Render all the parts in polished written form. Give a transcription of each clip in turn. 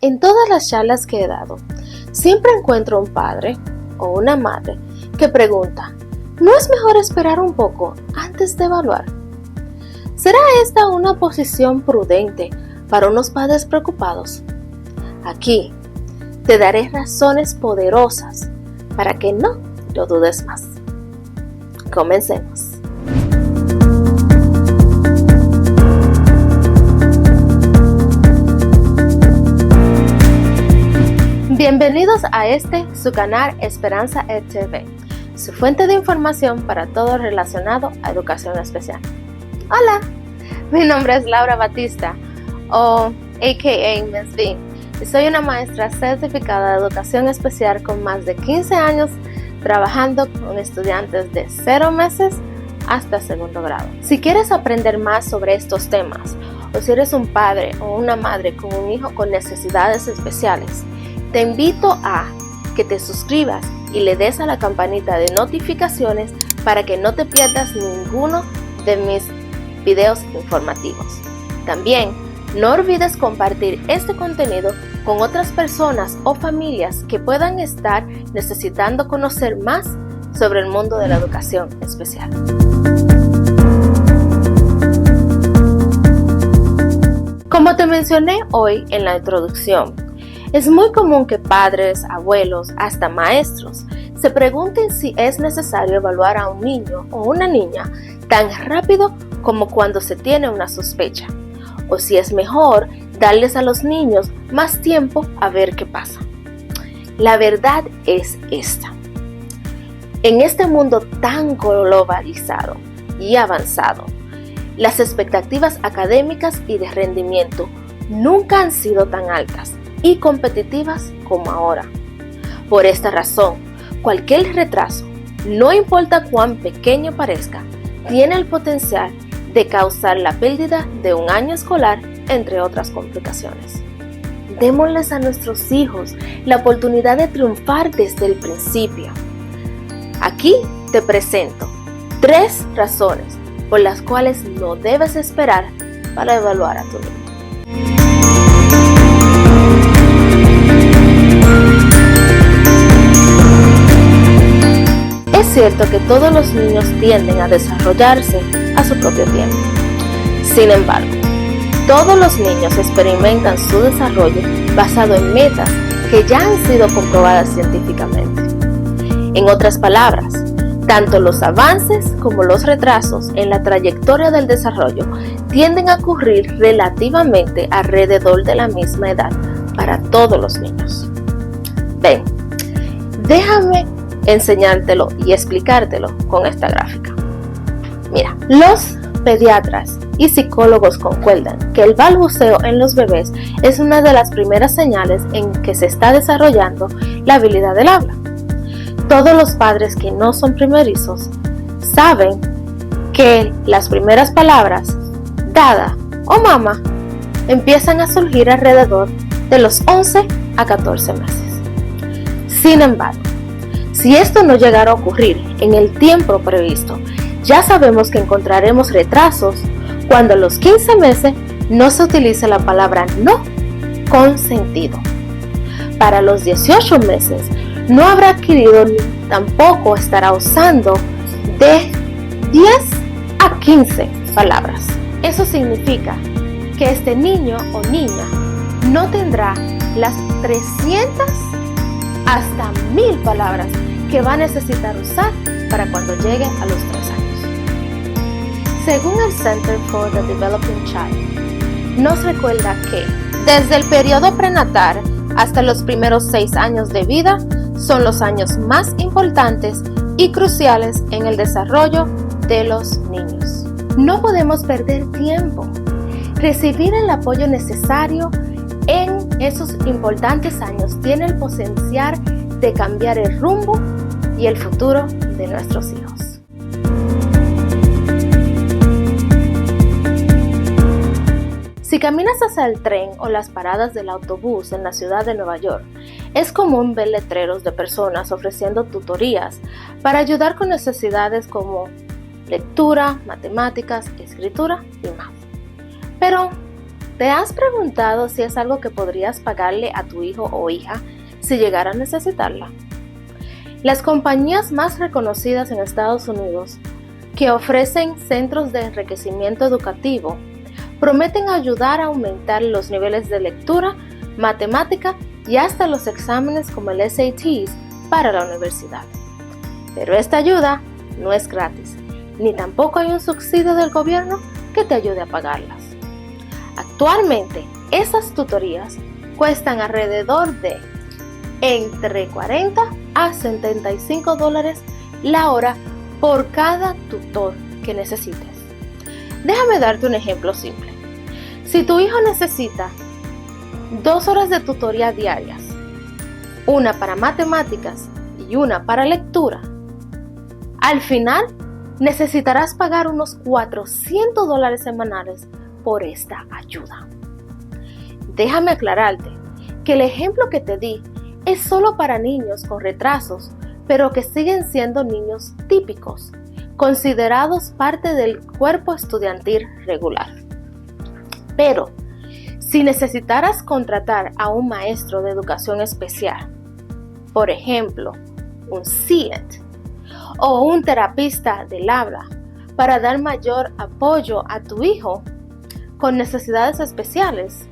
En todas las charlas que he dado, siempre encuentro un padre o una madre que pregunta, ¿no es mejor esperar un poco antes de evaluar? ¿Será esta una posición prudente para unos padres preocupados? Aquí te daré razones poderosas para que no lo dudes más. Comencemos. Bienvenidos a su canal Esperanza EdTV, su fuente de información para todo relacionado a educación especial. Hola, mi nombre es Laura Batista, o a.k.a. Ms. B, y soy una maestra certificada de educación especial con más de 15 años trabajando con estudiantes de 0 meses hasta segundo grado. Si quieres aprender más sobre estos temas, o si eres un padre o una madre con un hijo con necesidades especiales, te invito a que te suscribas y le des a la campanita de notificaciones para que no te pierdas ninguno de mis videos informativos. También no olvides compartir este contenido con otras personas o familias que puedan estar necesitando conocer más sobre el mundo de la educación especial. Como te mencioné hoy en la introducción, es muy común que padres, abuelos, hasta maestros se pregunten si es necesario evaluar a un niño o una niña tan rápido como cuando se tiene una sospecha, o si es mejor darles a los niños más tiempo a ver qué pasa. La verdad es esta. En este mundo tan globalizado y avanzado, las expectativas académicas y de rendimiento nunca han sido tan altas y competitivas como ahora. Por esta razón, cualquier retraso, no importa cuán pequeño parezca, tiene el potencial de causar la pérdida de un año escolar, entre otras complicaciones. Démosles a nuestros hijos la oportunidad de triunfar desde el principio. Aquí te presento 3 razones por las cuales no debes esperar para evaluar a tu niño. Es cierto que todos los niños tienden a desarrollarse a su propio tiempo. Sin embargo, todos los niños experimentan su desarrollo basado en metas que ya han sido comprobadas científicamente. En otras palabras, tanto los avances como los retrasos en la trayectoria del desarrollo tienden a ocurrir relativamente alrededor de la misma edad para todos los niños. Ven, déjame enseñártelo y explicártelo con esta gráfica. Mira, los pediatras y psicólogos concuerdan que el balbuceo en los bebés es una de las primeras señales en que se está desarrollando la habilidad del habla. Todos los padres que no son primerizos saben que las primeras palabras, dada o mamá, empiezan a surgir alrededor de los 11 a 14 meses. Sin embargo, si esto no llegara a ocurrir en el tiempo previsto, ya sabemos que encontraremos retrasos cuando a los 15 meses no se utiliza la palabra no con sentido. Para los 18 meses no habrá adquirido ni tampoco estará usando de 10 a 15 palabras. Eso significa que este niño o niña no tendrá las 300 hasta 1000 palabras que va a necesitar usar para cuando llegue a los 3 años. Según el Center for the Developing Child, nos recuerda que desde el periodo prenatal hasta los primeros 6 años de vida son los años más importantes y cruciales en el desarrollo de los niños. No podemos perder tiempo. Recibir el apoyo necesario en esos importantes años tiene el potencial de cambiar el rumbo y el futuro de nuestros hijos. Si caminas hacia el tren o las paradas del autobús en la ciudad de Nueva York, es común ver letreros de personas ofreciendo tutorías para ayudar con necesidades como lectura, matemáticas, escritura y más. Pero, ¿Te has preguntado si es algo que podrías pagarle a tu hijo o hija si llegara a necesitarla? Las compañías más reconocidas en Estados Unidos que ofrecen centros de enriquecimiento educativo prometen ayudar a aumentar los niveles de lectura, matemática y hasta los exámenes como el SAT para la universidad. Pero esta ayuda no es gratis, ni tampoco hay un subsidio del gobierno que te ayude a pagarlas. Actualmente, esas tutorías cuestan alrededor de entre $40 a $75 la hora por cada tutor que necesites. Déjame darte un ejemplo simple. Si tu hijo necesita 2 horas de tutoría diarias, una para matemáticas y una para lectura, al final necesitarás pagar unos $400 semanales por esta ayuda. Déjame aclararte que el ejemplo que te di es solo para niños con retrasos, pero que siguen siendo niños típicos, considerados parte del cuerpo estudiantil regular. Pero, si necesitaras contratar a un maestro de educación especial, por ejemplo, un SEAT, o un terapista del habla, para dar mayor apoyo a tu hijo con necesidades especiales,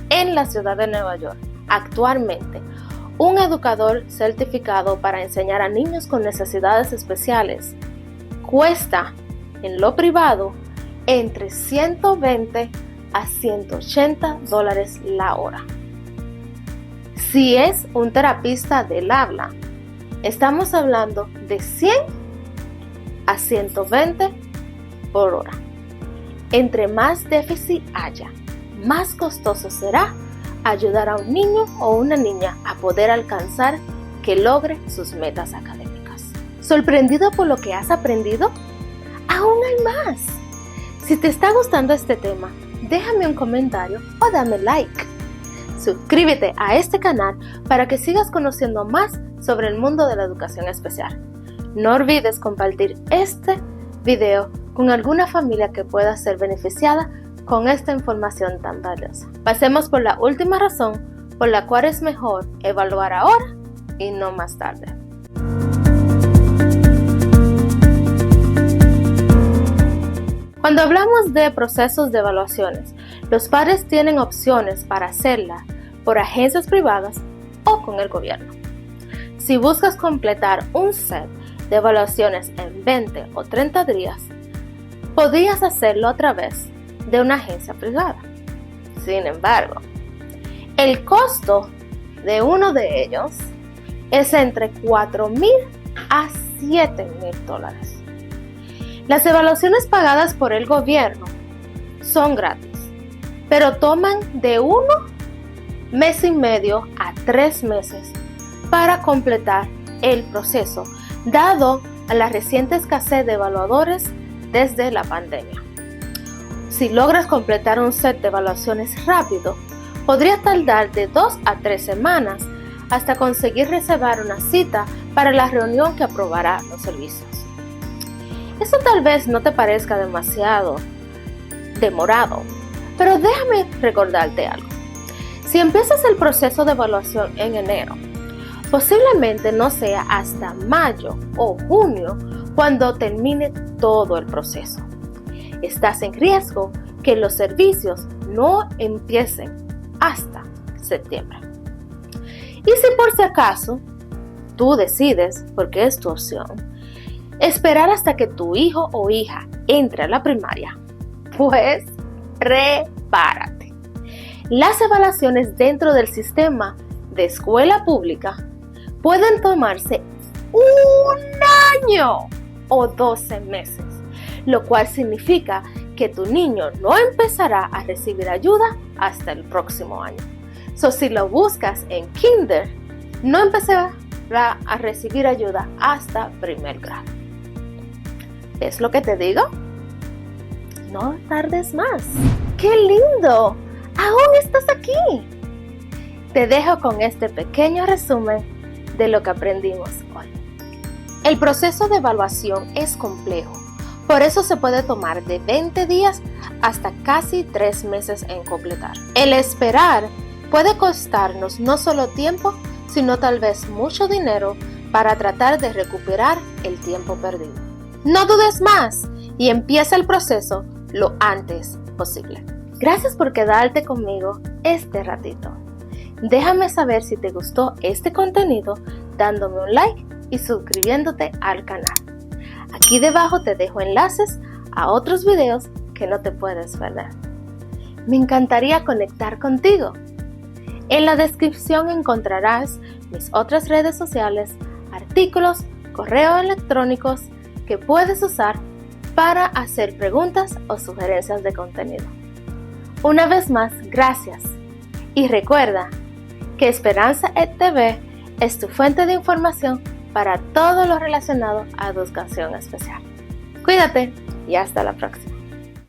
en la ciudad de Nueva York, actualmente, un educador certificado para enseñar a niños con necesidades especiales cuesta, en lo privado, entre $120 a $180 la hora. Si es un terapista del habla, estamos hablando de 100 a 120 por hora. Entre más déficit haya, más costoso será ayudar a un niño o una niña a poder alcanzar que logre sus metas académicas. ¿Sorprendido por lo que has aprendido? ¡Aún hay más! Si te está gustando este tema, déjame un comentario o dame like. Suscríbete a este canal para que sigas conociendo más sobre el mundo de la educación especial. No olvides compartir este video con alguna familia que pueda ser beneficiada con esta información tan valiosa. Pasemos por la última razón por la cual es mejor evaluar ahora y no más tarde. Cuando hablamos de procesos de evaluaciones, los padres tienen opciones para hacerla por agencias privadas o con el gobierno. Si buscas completar un set de evaluaciones en 20 o 30 días, podrías hacerlo a través de una agencia privada. Sin embargo, el costo de uno de ellos es entre $4,000 a $7,000. Las evaluaciones pagadas por el gobierno son gratis, pero toman de 1 mes y medio a 3 meses para completar el proceso, dado a la reciente escasez de evaluadores desde la pandemia. Si logras completar un set de evaluaciones rápido, podría tardar de 2 a 3 semanas hasta conseguir reservar una cita para la reunión que aprobará los servicios. Eso tal vez no te parezca demasiado demorado, pero déjame recordarte algo. Si empiezas el proceso de evaluación en enero, posiblemente no sea hasta mayo o junio cuando termine todo el proceso. Estás en riesgo que los servicios no empiecen hasta septiembre. Y si por si acaso tú decides, porque es tu opción, esperar hasta que tu hijo o hija entre a la primaria, pues prepárate. Las evaluaciones dentro del sistema de escuela pública pueden tomarse 1 año o 12 meses, lo cual significa que tu niño no empezará a recibir ayuda hasta el próximo año. Si lo buscas en kinder, no empezará a recibir ayuda hasta primer grado. ¿Es lo que te digo? No tardes más. ¡Qué lindo! ¡Aún estás aquí! Te dejo con este pequeño resumen de lo que aprendimos hoy. El proceso de evaluación es complejo, Por eso se puede tomar de 20 días hasta casi 3 meses en completar. El esperar puede costarnos no solo tiempo, sino tal vez mucho dinero para tratar de recuperar el tiempo perdido. No dudes más y empieza el proceso lo antes posible. Gracias por quedarte conmigo este ratito. Déjame saber si te gustó este contenido dándome un like y suscribiéndote al canal. Aquí debajo te dejo enlaces a otros videos que no te puedes perder. Me encantaría conectar contigo. En la descripción encontrarás mis otras redes sociales, artículos, correos electrónicos que puedes usar para hacer preguntas o sugerencias de contenido. Una vez más, gracias. Y recuerda que Esperanza TV es tu fuente de información para todo lo relacionado a tu educación especial. Cuídate y hasta la próxima.